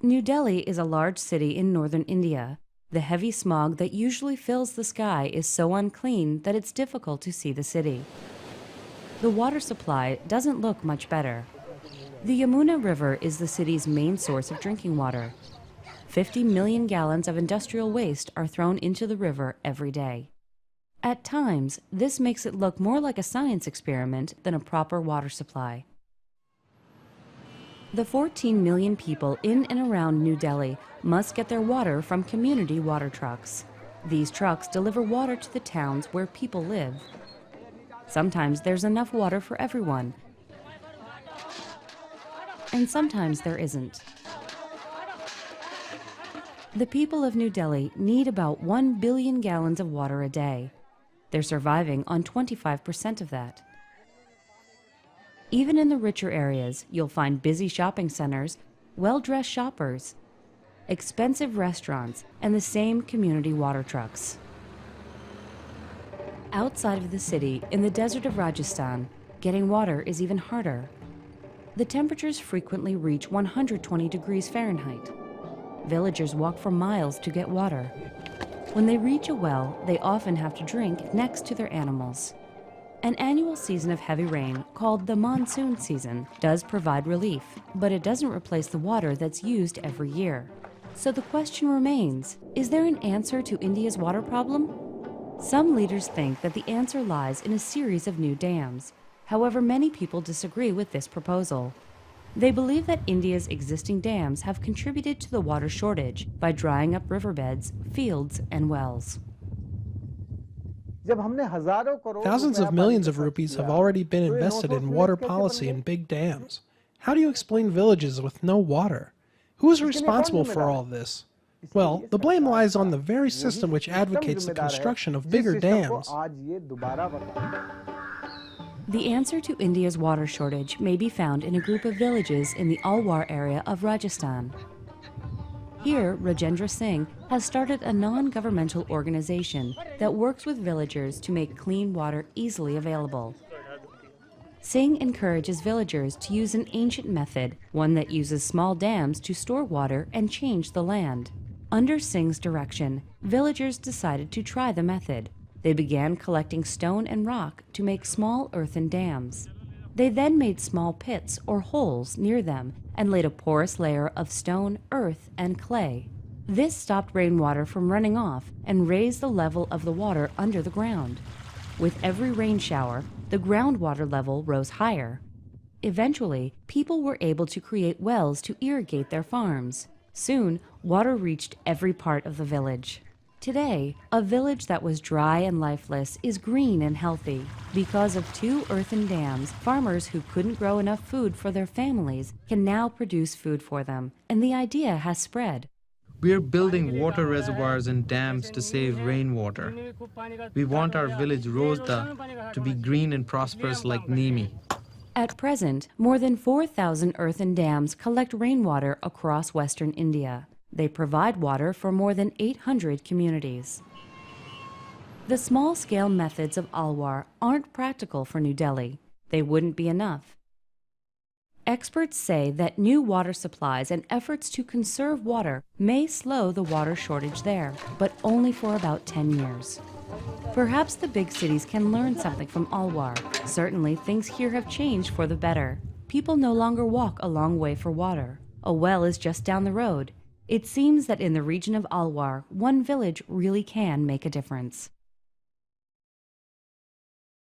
New Delhi is a large city in northern India. The heavy smog that usually fills the sky is so unclean that it's difficult to see the city. The water supply doesn't look much better. The Yamuna River is the city's main source of drinking water. 50 million gallons of industrial waste are thrown into the river every day. At times, this makes it look more like a science experiment than a proper water supply. The 14 million people in and around New Delhi must get their water from community water trucks. These trucks deliver water to the towns where people live. Sometimes there's enough water for everyone, and sometimes there isn't. The people of New Delhi need about 1 billion gallons of water a day. They're surviving on 25% of that. Even in the richer areas, you'll find busy shopping centers, well-dressed shoppers, expensive restaurants, and the same community water trucks. Outside of the city, in the desert of Rajasthan, getting water is even harder. The temperatures frequently reach 120 degrees Fahrenheit. Villagers walk for miles to get water. When they reach a well, they often have to drink next to their animals. An annual season of heavy rain, called the monsoon season, does provide relief, but it doesn't replace the water that's used every year. So the question remains, is there an answer to India's water problem? Some leaders think that the answer lies in a series of new dams. However, many people disagree with this proposal. They believe that India's existing dams have contributed to the water shortage by drying up riverbeds, fields, and wells. Thousands of millions of rupees have already been invested in water policy and big dams. How do you explain villages with no water? Who is responsible for all of this? Well, the blame lies on the very system which advocates the construction of bigger dams. The answer to India's water shortage may be found in a group of villages in the Alwar area of Rajasthan. Here, Rajendra Singh has started a non-governmental organization that works with villagers to make clean water easily available. Singh encourages villagers to use an ancient method, one that uses small dams to store water and change the land. Under Singh's direction, villagers decided to try the method. They began collecting stone and rock to make small earthen dams. They then made small pits or holes near them and laid a porous layer of stone, earth, and clay. This stopped rainwater from running off and raised the level of the water under the ground. With every rain shower, the groundwater level rose higher. Eventually, people were able to create wells to irrigate their farms. Soon, water reached every part of the village. Today, a village that was dry and lifeless is green and healthy. Because of 2 earthen dams, farmers who couldn't grow enough food for their families can now produce food for them, and the idea has spread. We're building water reservoirs and dams to save rainwater. We want our village Rozda to be green and prosperous like Nimi. At present, more than 4,000 earthen dams collect rainwater across western India. They provide water for more than 800 communities. The small-scale methods of Alwar aren't practical for New Delhi. They wouldn't be enough. Experts say that new water supplies and efforts to conserve water may slow the water shortage there, but only for about 10 years. Perhaps the big cities can learn something from Alwar. Certainly, things here have changed for the better. People no longer walk a long way for water. A well is just down the road. It seems that in the region of Alwar, one village really can make a difference.